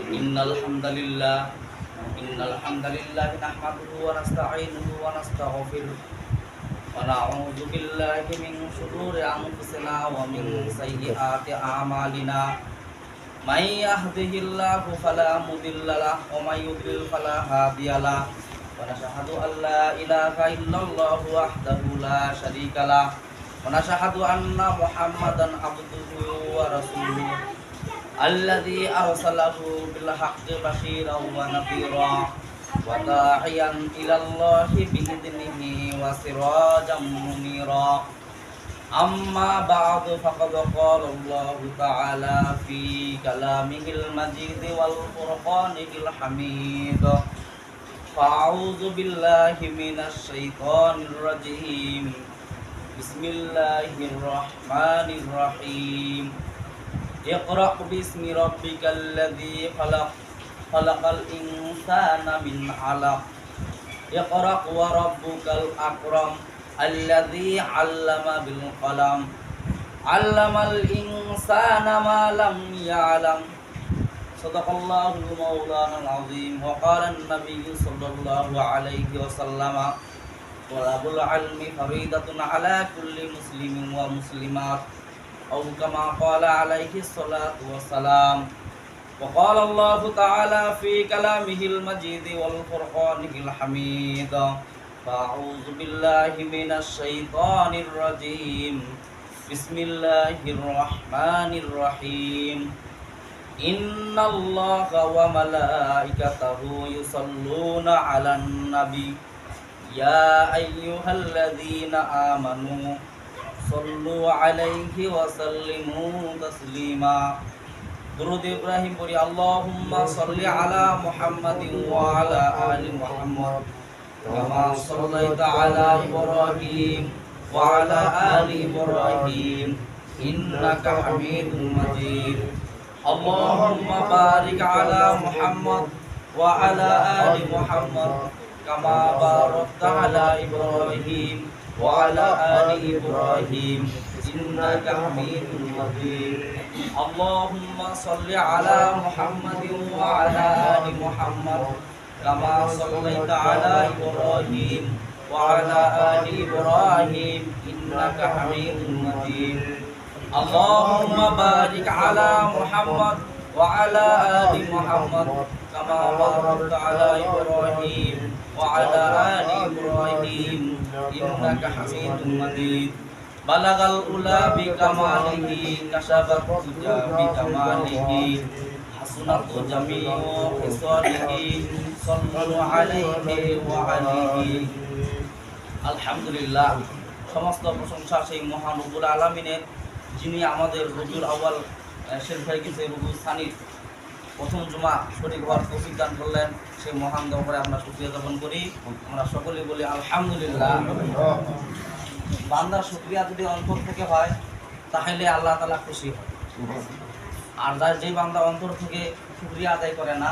innal hamdalillah nahmaduhu wa nasta'inuhu wa nastaghfiruh wa na'udzu billahi min shururi anfusina wa min sayyiati a'malina may yahdihillahu fala mudilla lahu wa may yudlil fala hadiya lahu wa nashhadu an la ilaha illallah wahdahu la syarika lahu wa nashhadu anna muhammadan abduhu wa rasuluh alladzi arsalahu bil haqqi basyiran wa nadhira wa da'iyan ila Allahi bi idnihi wa sirajan munira amma ba'du faqad qala Allah ta'ala fi kalamihil majid wal furqanil hamid fa'udzu billahi minasy syaithanir rajim bismillahirrahmanirrahim Iqra' bismi rabbikal ladzi khalaq khalaqal insana min 'alaq Iqra' wa rabbukal akram alladzi 'allama bil qalam 'allamal insana ma lam ya'lam Shadaqallahu maulanal azim wa qala an-nabiy sallallahu alaihi wasallam talabul ilmi faridatun 'ala kulli muslimin wa muslimat أو كما قال عليه الصلاة والسلام وقال الله تعالى في كلامه المجيد والفرقان الحميد فأعوذ بالله من الشيطان الرجيم بسم الله الرحمن الرحيم إن الله وملائكته يصلون على النبي يا أيها الذين آمنوا صلوا عليه وسلموا تسليما درود إبراهيم পড়ি اللهم صل على محمد وعلى آل محمد كما صليت على إبراهيم وعلى آل إبراهيم إنك حميد مجيد اللهم بارك على محمد وعلى آل محمد كما باركت على إبراهيم وعلى آل إبراهيم إنك حميد مجيد اللهم صل على محمد وعلى آل محمد كما صليت على إبراهيم وعلى آل إبراهيم إنك حميد مجيد اللهم بارك على محمد وعلى آل محمد كما باركت على إبراهيم وعلى آل إبراهيم إنك حميد مجيد بلغ الأولى بكماله كشف الدجى بكماله حسنت جميع خصاله صلوا عليه وعليه الحمد لله সমস্ত প্রশংসা সেই মহান রব্বুল আলামিনের যিনি আমাদের রবিউল আউয়াল শরীফ হয়ে রবিউল সানির প্রথম জুমা শরীফ হওয়ার তৌফিক দান করলেন সেই মহান দরবারে আমরা শুকরিয়া জ্ঞাপন করি আমরা সকলে বলি আলহামদুলিল্লাহ বান্দার শুকরিয়া যদি অন্তর থেকে হয় তাহলে আল্লাহ তাআলা খুশি হয় আর যে বান্দা অন্তর থেকে শুকরিয়া আদায় করে না